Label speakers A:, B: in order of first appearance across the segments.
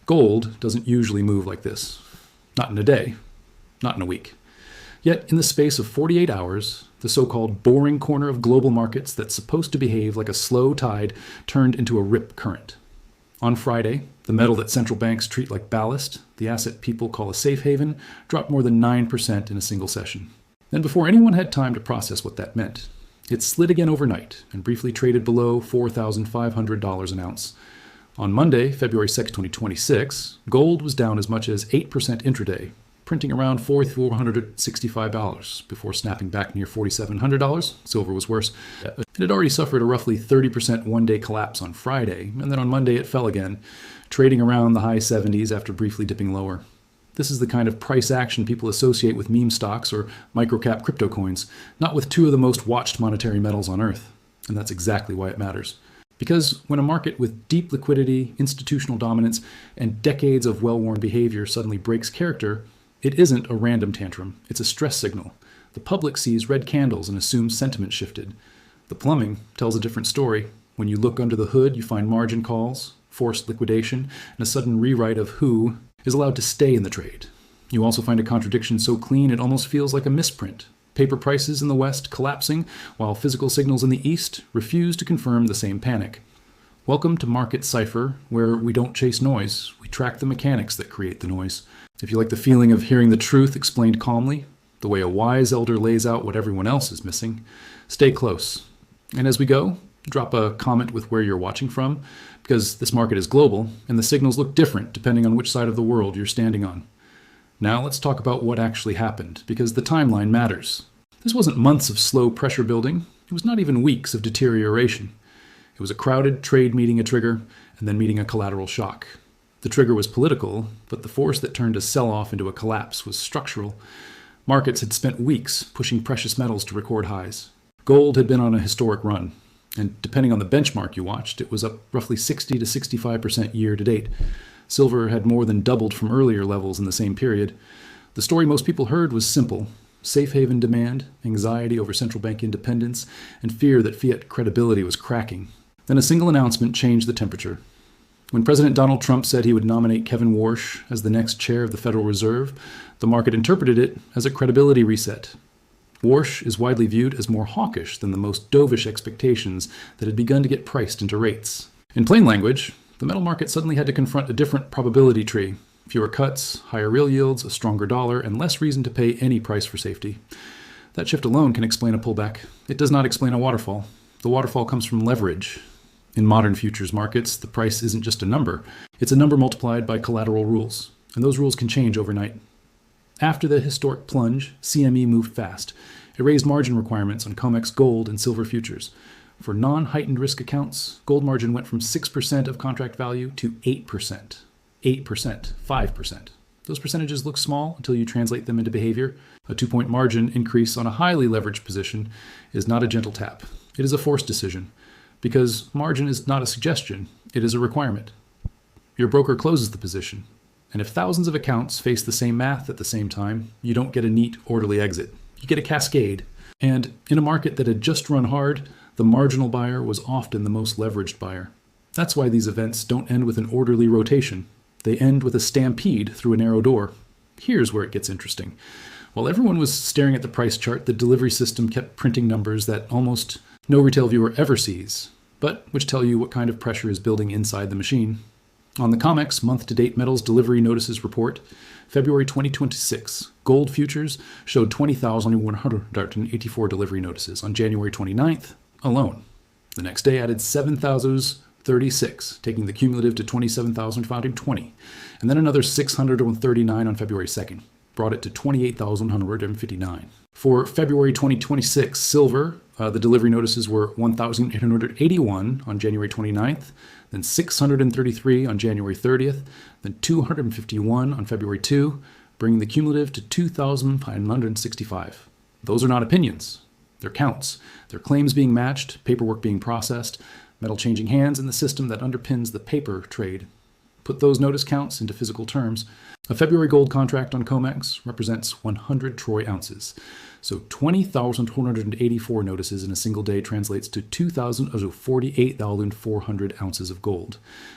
A: Gold doesn't usually move like this. Not in a day, not in a week. Yet, in the space of 48 hours, the so-called boring corner of global markets that's supposed to behave like a slow tide turned into a rip current. On Friday, the metal that central banks treat like ballast, the asset people call a safe haven, dropped more than 9% in a single session. Then before anyone had time to process what that meant, it slid again overnight and briefly traded below $4,500 an ounce. On Monday, February 2, 2026, gold was down as much as 8% intraday, printing around $4,465 before snapping back near $4,700. Silver was worse. It had already suffered a roughly 30% one-day collapse on Friday, and then on Monday it fell again, trading around the high 70s after briefly dipping lower. This is the kind of price action people associate with meme stocks or microcap crypto coins, not with two of the most watched monetary metals on Earth. And that's exactly why it matters. Because when a market with deep liquidity, institutional dominance, and decades of well-worn behavior suddenly breaks character, it isn't a random tantrum, it's a stress signal. The public sees red candles and assumes sentiment shifted. The plumbing tells a different story. When you look under the hood, you find margin calls, forced liquidation, and a sudden rewrite of who is allowed to stay in the trade. You also find a contradiction so clean it almost feels like a misprint. Paper prices in the West collapsing, while physical signals in the East refuse to confirm the same panic. Welcome to Market Cipher, where we don't chase noise, we track the mechanics that create the noise. If you like the feeling of hearing the truth explained calmly, the way a wise elder lays out what everyone else is missing, stay close. And as we go, drop a comment with where you're watching from, because this market is global, and the signals look different depending on which side of the world you're standing on. Now let's talk about what actually happened, because the timeline matters. This wasn't months of slow pressure building, it was not even weeks of deterioration. It was a crowded trade meeting a trigger, and then meeting a collateral shock. The trigger was political, but the force that turned a sell-off into a collapse was structural. Markets had spent weeks pushing precious metals to record highs. Gold had been on a historic run, and depending on the benchmark you watched, it was up roughly 60 to 65% year to date. Silver had more than doubled from earlier levels in the same period. The story most people heard was simple: safe haven demand, anxiety over central bank independence, and fear that fiat credibility was cracking. Then a single announcement changed the temperature. When President Donald Trump said he would nominate Kevin Warsh as the next chair of the Federal Reserve, the market interpreted it as a credibility reset. Warsh is widely viewed as more hawkish than the most dovish expectations that had begun to get priced into rates. In plain language, the metal market suddenly had to confront a different probability tree. Fewer cuts, higher real yields, a stronger dollar, and less reason to pay any price for safety. That shift alone can explain a pullback. It does not explain a waterfall. The waterfall comes from leverage. In modern futures markets, the price isn't just a number. It's a number multiplied by collateral rules, and those rules can change overnight. After the historic plunge, CME moved fast. It raised margin requirements on COMEX gold and silver futures. For non-heightened risk accounts, gold margin went from 6% of contract value to 8%, 5%. Those percentages look small until you translate them into behavior. A 2-point margin increase on a highly leveraged position is not a gentle tap. It is a forced decision. Because margin is not a suggestion, it is a requirement. Your broker closes the position, and if thousands of accounts face the same math at the same time, you don't get a neat, orderly exit. You get a cascade. And in a market that had just run hard, the marginal buyer was often the most leveraged buyer. That's why these events don't end with an orderly rotation. They end with a stampede through a narrow door. Here's where it gets interesting. While everyone was staring at the price chart, the delivery system kept printing numbers that almost no retail viewer ever sees, but which tell you what kind of pressure is building inside the machine. On the COMEX month-to-date metals delivery notices report, February 2026, gold futures showed 20,184 delivery notices on January 29th alone. The next day added 7,036, taking the cumulative to 27,520, and then another 639 on February 2nd, brought it to 28,159. For February 2026 silver, the delivery notices were 1,881 on January 29th, then 633 on January 30th, then 251 on February 2, bringing the cumulative to 2,565. Those are not opinions. They're counts. They're claims being matched, paperwork being processed, metal changing hands in the system that underpins the paper trade. Put those notice counts into physical terms. A February gold contract on COMEX represents 100 troy ounces. So 20,284 notices in a single day translates to 48,400 ounces of gold.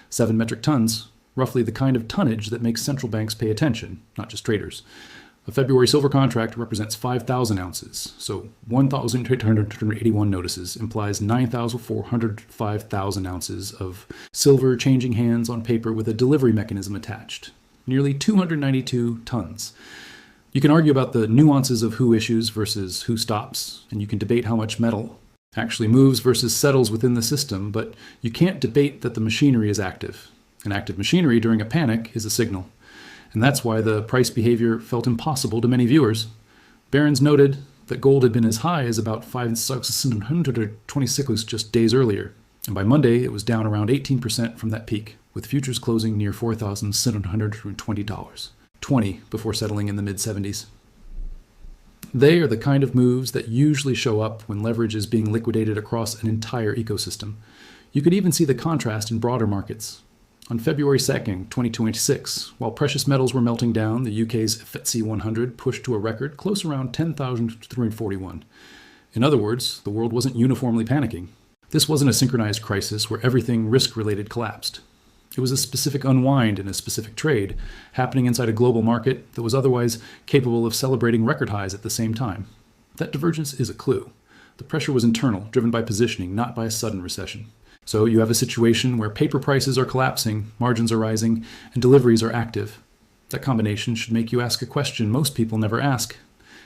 A: 7 metric tons roughly the kind of tonnage that makes central banks pay attention, not just traders. A February silver contract represents 5,000 ounces, so 1,881 notices implies 9,405,000 ounces of silver changing hands on paper with a delivery mechanism attached. Nearly 292 tons. You can argue about the nuances of who issues versus who stops, and you can debate how much metal actually moves versus settles within the system, but you can't debate that the machinery is active. And active machinery during a panic is a signal. And that's why the price behavior felt impossible to many viewers. Barron's noted that gold had been as high as about 5,726 just days earlier. And by Monday, it was down around 18% from that peak, with futures closing near $4,720, 20 before settling in the mid-70s. They are the kind of moves that usually show up when leverage is being liquidated across an entire ecosystem. You could even see the contrast in broader markets. On February 2nd, 2026, while precious metals were melting down, the UK's FTSE 100 pushed to a record close around 10,341. In other words, the world wasn't uniformly panicking. This wasn't a synchronized crisis where everything risk-related collapsed. It was a specific unwind in a specific trade, happening inside a global market that was otherwise capable of celebrating record highs at the same time. That divergence is a clue. The pressure was internal, driven by positioning, not by a sudden recession. So you have a situation where paper prices are collapsing, margins are rising, and deliveries are active. That combination should make you ask a question most people never ask.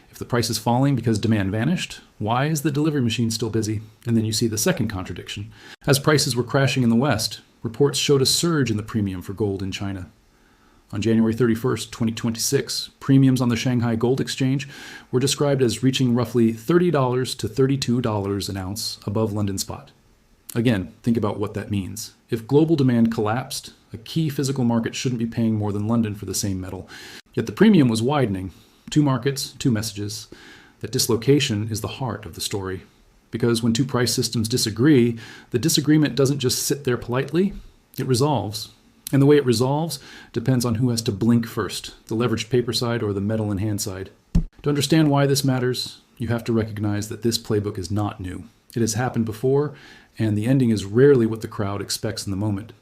A: If the price is falling because demand vanished, why is the delivery machine still busy? And then you see the second contradiction. As prices were crashing in the West, reports showed a surge in the premium for gold in China. On January 31st, 2026, premiums on the Shanghai Gold Exchange were described as reaching roughly $30 to $32 an ounce above London spot. Again, think about what that means. If global demand collapsed, a key physical market shouldn't be paying more than London for the same metal. Yet the premium was widening. Two markets, two messages. That dislocation is the heart of the story. Because when two price systems disagree, the disagreement doesn't just sit there politely, it resolves. And the way it resolves depends on who has to blink first, the leveraged paper side or the metal in hand side. To understand why this matters, you have to recognize that this playbook is not new. It has happened before, and the ending is rarely what the crowd expects in the moment.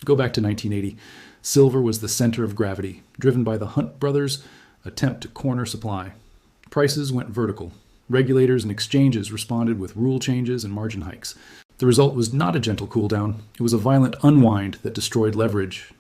A: Go back to 1980. Silver was the center of gravity, driven by the Hunt brothers' attempt to corner supply. Prices went vertical. Regulators and exchanges responded with rule changes and margin hikes. The result was not a gentle cool down. It was a violent unwind that destroyed leverage.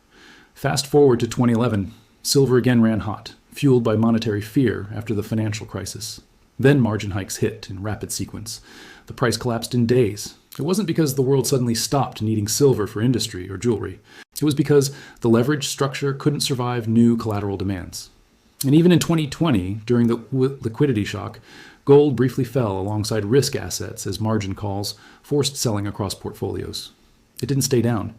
A: Fast forward to 2011, silver again ran hot, fueled by monetary fear after the financial crisis. Then margin hikes hit in rapid sequence. The price collapsed in days. It wasn't because the world suddenly stopped needing silver for industry or jewelry. It was because the leverage structure couldn't survive new collateral demands. And even in 2020, during the liquidity shock, gold briefly fell alongside risk assets as margin calls forced selling across portfolios. It didn't stay down.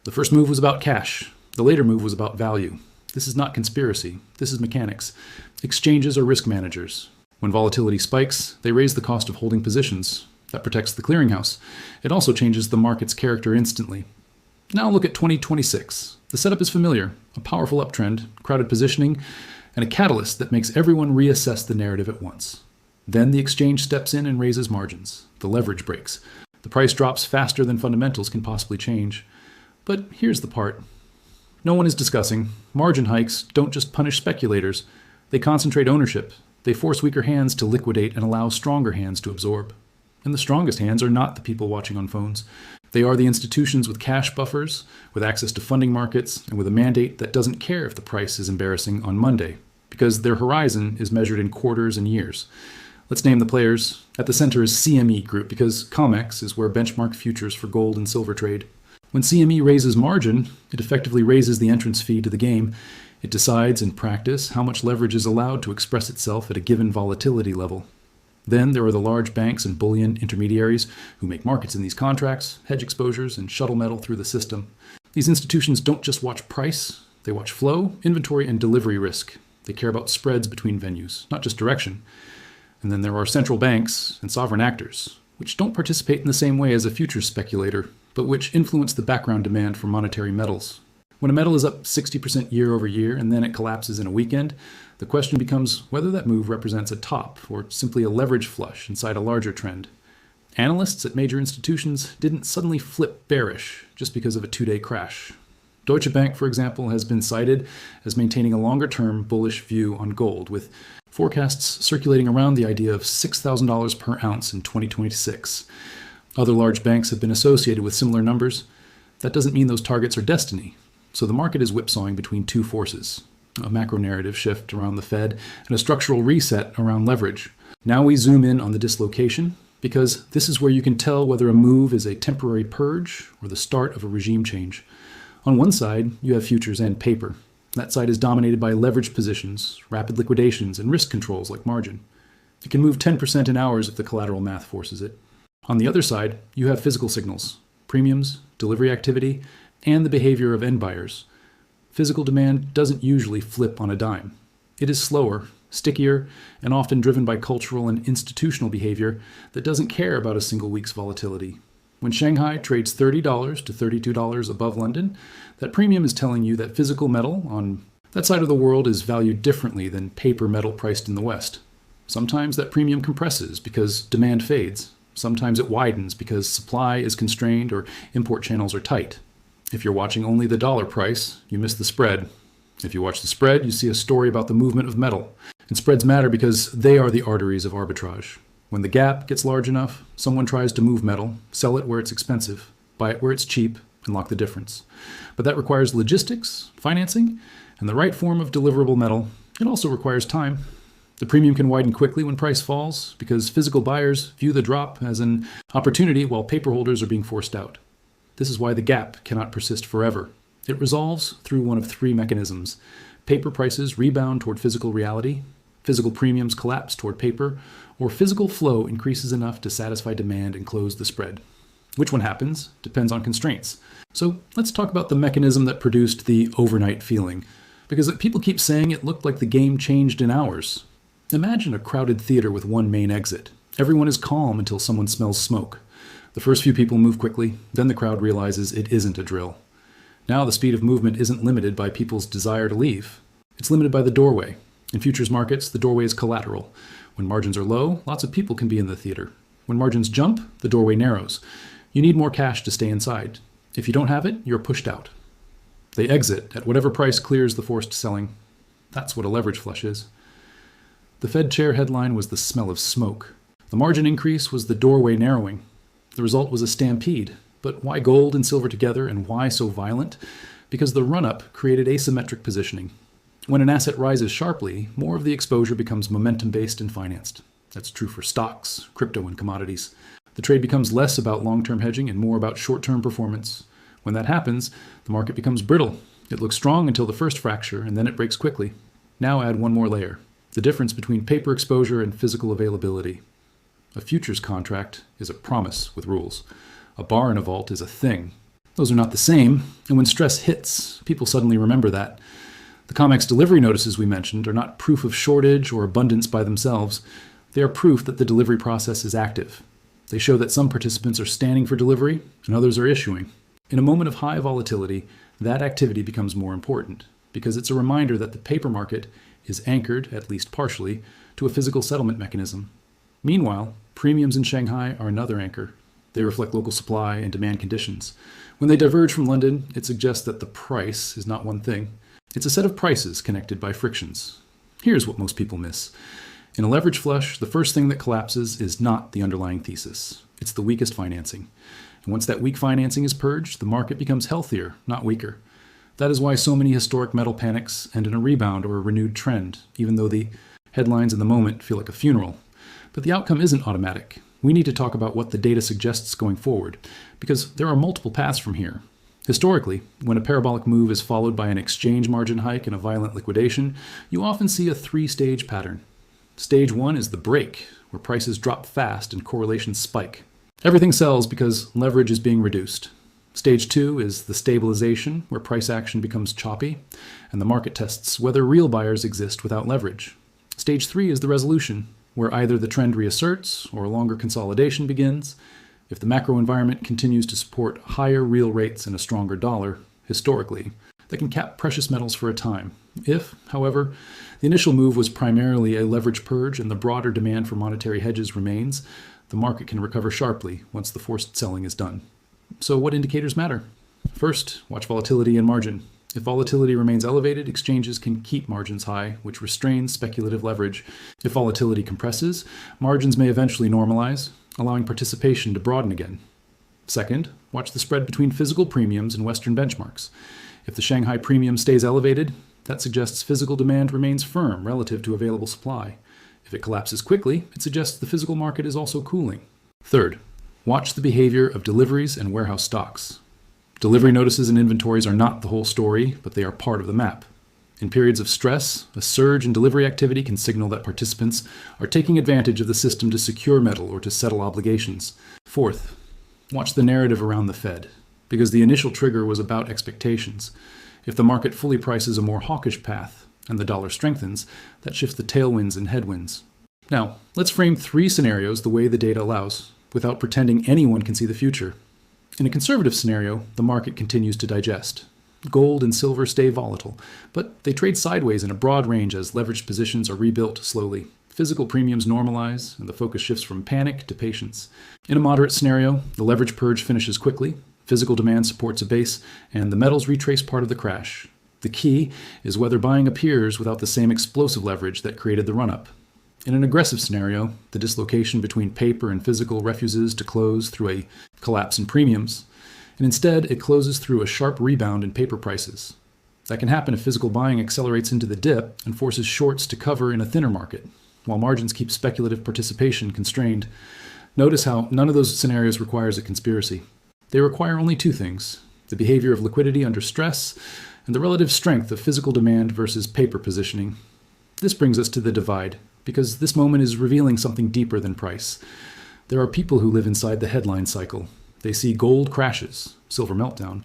A: The first move was about cash. The later move was about value. This is not conspiracy. This is mechanics. Exchanges are risk managers. When volatility spikes, they raise the cost of holding positions. That protects the clearinghouse. It also changes the market's character instantly. Now look at 2026. The setup is familiar. A powerful uptrend, crowded positioning, and a catalyst that makes everyone reassess the narrative at once. Then the exchange steps in and raises margins. The leverage breaks. The price drops faster than fundamentals can possibly change. But here's the part no one is discussing. Margin hikes don't just punish speculators. They concentrate ownership. They force weaker hands to liquidate and allow stronger hands to absorb. And the strongest hands are not the people watching on phones. They are the institutions with cash buffers, with access to funding markets, and with a mandate that doesn't care if the price is embarrassing on Monday, because their horizon is measured in quarters and years. Let's name the players. At the center is CME Group, because COMEX is where benchmark futures for gold and silver trade. When CME raises margin, it effectively raises the entrance fee to the game. It decides in practice how much leverage is allowed to express itself at a given volatility level. Then there are the large banks and bullion intermediaries who make markets in these contracts, hedge exposures, and shuttle metal through the system. These institutions don't just watch price, they watch flow, inventory, and delivery risk. They care about spreads between venues, not just direction. And then there are central banks and sovereign actors, which don't participate in the same way as a futures speculator, but which influence the background demand for monetary metals. When a metal is up 60% year over year and then it collapses in a weekend, the question becomes whether that move represents a top or simply a leverage flush inside a larger trend. Analysts at major institutions didn't suddenly flip bearish just because of a two-day crash. Deutsche Bank, for example, has been cited as maintaining a longer-term bullish view on gold, with forecasts circulating around the idea of $6,000 per ounce in 2026. Other large banks have been associated with similar numbers. That doesn't mean those targets are destiny. So the market is whipsawing between two forces, a macro narrative shift around the Fed and a structural reset around leverage. Now we zoom in on the dislocation, because this is where you can tell whether a move is a temporary purge or the start of a regime change. On one side, you have futures and paper. That side is dominated by leveraged positions, rapid liquidations, and risk controls like margin. It can move 10% in hours if the collateral math forces it. On the other side, you have physical signals, premiums, delivery activity, and the behavior of end buyers. Physical demand doesn't usually flip on a dime. It is slower, stickier, and often driven by cultural and institutional behavior that doesn't care about a single week's volatility. When Shanghai trades $30 to $32 above London, that premium is telling you that physical metal on that side of the world is valued differently than paper metal priced in the West. Sometimes that premium compresses because demand fades. Sometimes it widens because supply is constrained or import channels are tight. If you're watching only the dollar price, you miss the spread. If you watch the spread, you see a story about the movement of metal. And spreads matter because they are the arteries of arbitrage. When the gap gets large enough, someone tries to move metal, sell it where it's expensive, buy it where it's cheap, and lock the difference. But that requires logistics, financing, and the right form of deliverable metal. It also requires time. The premium can widen quickly when price falls because physical buyers view the drop as an opportunity while paper holders are being forced out. This is why the gap cannot persist forever. It resolves through one of three mechanisms. Paper prices rebound toward physical reality, physical premiums collapse toward paper, or physical flow increases enough to satisfy demand and close the spread. Which one happens depends on constraints. So let's talk about the mechanism that produced the overnight feeling, because people keep saying it looked like the game changed in hours. Imagine a crowded theater with one main exit. Everyone is calm until someone smells smoke. The first few people move quickly, then the crowd realizes it isn't a drill. Now the speed of movement isn't limited by people's desire to leave. It's limited by the doorway. In futures markets, the doorway is collateral. When margins are low, lots of people can be in the theater. When margins jump, the doorway narrows. You need more cash to stay inside. If you don't have it, you're pushed out. They exit at whatever price clears the forced selling. That's what a leverage flush is. The Fed chair headline was the smell of smoke. The margin increase was the doorway narrowing. The result was a stampede. But why gold and silver together, and why so violent? Because the run-up created asymmetric positioning. When an asset rises sharply, more of the exposure becomes momentum-based and financed. That's true for stocks, crypto, and commodities. The trade becomes less about long-term hedging and more about short-term performance. When that happens, the market becomes brittle. It looks strong until the first fracture, and then it breaks quickly. Now add one more layer, the difference between paper exposure and physical availability. A futures contract is a promise with rules. A bar in a vault is a thing. Those are not the same, and when stress hits, people suddenly remember that. The COMEX delivery notices we mentioned are not proof of shortage or abundance by themselves. They are proof that the delivery process is active. They show that some participants are standing for delivery and others are issuing. In a moment of high volatility, that activity becomes more important because it's a reminder that the paper market is anchored, at least partially, to a physical settlement mechanism. Meanwhile, premiums in Shanghai are another anchor. They reflect local supply and demand conditions. When they diverge from London, it suggests that the price is not one thing. It's a set of prices connected by frictions. Here's what most people miss. In a leverage flush, the first thing that collapses is not the underlying thesis. It's the weakest financing. And once that weak financing is purged, the market becomes healthier, not weaker. That is why so many historic metal panics end in a rebound or a renewed trend, even though the headlines in the moment feel like a funeral. But the outcome isn't automatic. We need to talk about what the data suggests going forward, because there are multiple paths from here. Historically, when a parabolic move is followed by an exchange margin hike and a violent liquidation, you often see a three-stage pattern. Stage one is the break, where prices drop fast and correlations spike. Everything sells because leverage is being reduced. Stage two is the stabilization, where price action becomes choppy, and the market tests whether real buyers exist without leverage. Stage three is the resolution, where either the trend reasserts or a longer consolidation begins. If the macro environment continues to support higher real rates and a stronger dollar, historically, that can cap precious metals for a time. If, however, the initial move was primarily a leverage purge and the broader demand for monetary hedges remains, the market can recover sharply once the forced selling is done. So what indicators matter? First, watch volatility and margin. If volatility remains elevated, exchanges can keep margins high, which restrains speculative leverage. If volatility compresses, margins may eventually normalize, allowing participation to broaden again. Second, watch the spread between physical premiums and Western benchmarks. If the Shanghai premium stays elevated, that suggests physical demand remains firm relative to available supply. If it collapses quickly, it suggests the physical market is also cooling. Third, watch the behavior of deliveries and warehouse stocks. Delivery notices and inventories are not the whole story, but they are part of the map. In periods of stress, a surge in delivery activity can signal that participants are taking advantage of the system to secure metal or to settle obligations. Fourth, watch the narrative around the Fed, because the initial trigger was about expectations. If the market fully prices a more hawkish path and the dollar strengthens, that shifts the tailwinds and headwinds. Now, let's frame 3 scenarios the way the data allows, without pretending anyone can see the future. In a conservative scenario, the market continues to digest. Gold and silver stay volatile, but they trade sideways in a broad range as leveraged positions are rebuilt slowly. Physical premiums normalize, and the focus shifts from panic to patience. In a moderate scenario, the leverage purge finishes quickly, physical demand supports a base, and the metals retrace part of the crash. The key is whether buying appears without the same explosive leverage that created the run-up. In an aggressive scenario, the dislocation between paper and physical refuses to close through a collapse in premiums, and instead it closes through a sharp rebound in paper prices. That can happen if physical buying accelerates into the dip and forces shorts to cover in a thinner market, while margins keep speculative participation constrained. Notice how none of those scenarios requires a conspiracy. They require only 2 things: the behavior of liquidity under stress and the relative strength of physical demand versus paper positioning. This brings us to the divide, because this moment is revealing something deeper than price. There are people who live inside the headline cycle. They see gold crashes, silver meltdown,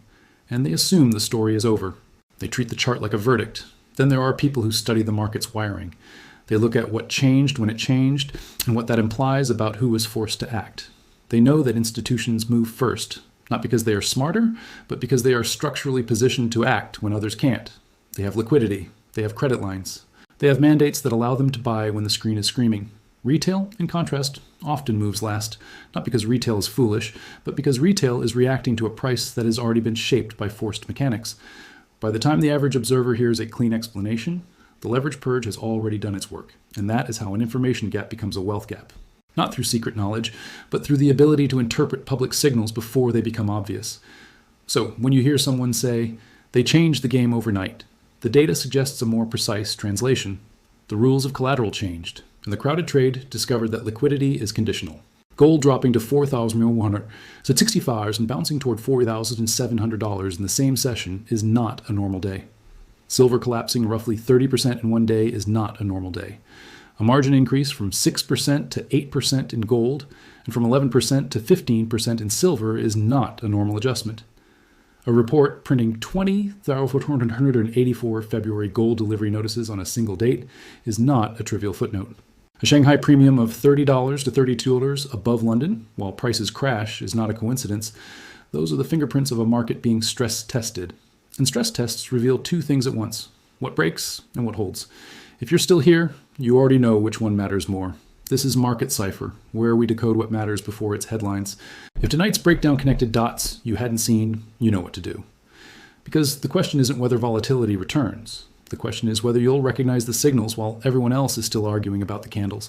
A: and they assume the story is over. They treat the chart like a verdict. Then there are people who study the market's wiring. They look at what changed when it changed and what that implies about who was forced to act. They know that institutions move first, not because they are smarter, but because they are structurally positioned to act when others can't. They have liquidity. They have credit lines. They have mandates that allow them to buy when the screen is screaming. Retail, in contrast, often moves last, not because retail is foolish, but because retail is reacting to a price that has already been shaped by forced mechanics. By the time the average observer hears a clean explanation, the leverage purge has already done its work, and that is how an information gap becomes a wealth gap. Not through secret knowledge, but through the ability to interpret public signals before they become obvious. So, when you hear someone say, "They changed the game overnight," the data suggests a more precise translation. The rules of collateral changed, and the crowded trade discovered that liquidity is conditional. Gold dropping to $4,100, so $65 and bouncing toward $4,700 in the same session is not a normal day. Silver collapsing roughly 30% in one day is not a normal day. A margin increase from 6% to 8% in gold and from 11% to 15% in silver is not a normal adjustment. A report printing 20,484 February gold delivery notices on a single date is not a trivial footnote. A Shanghai premium of $30 to $32 above London, while prices crash, is not a coincidence. Those are the fingerprints of a market being stress tested. And stress tests reveal 2 things at once: what breaks and what holds. If you're still here, you already know which one matters more. This is Market Cipher, where we decode what matters before its headlines. If tonight's breakdown connected dots you hadn't seen, you know what to do. Because the question isn't whether volatility returns. The question is whether you'll recognize the signals while everyone else is still arguing about the candles.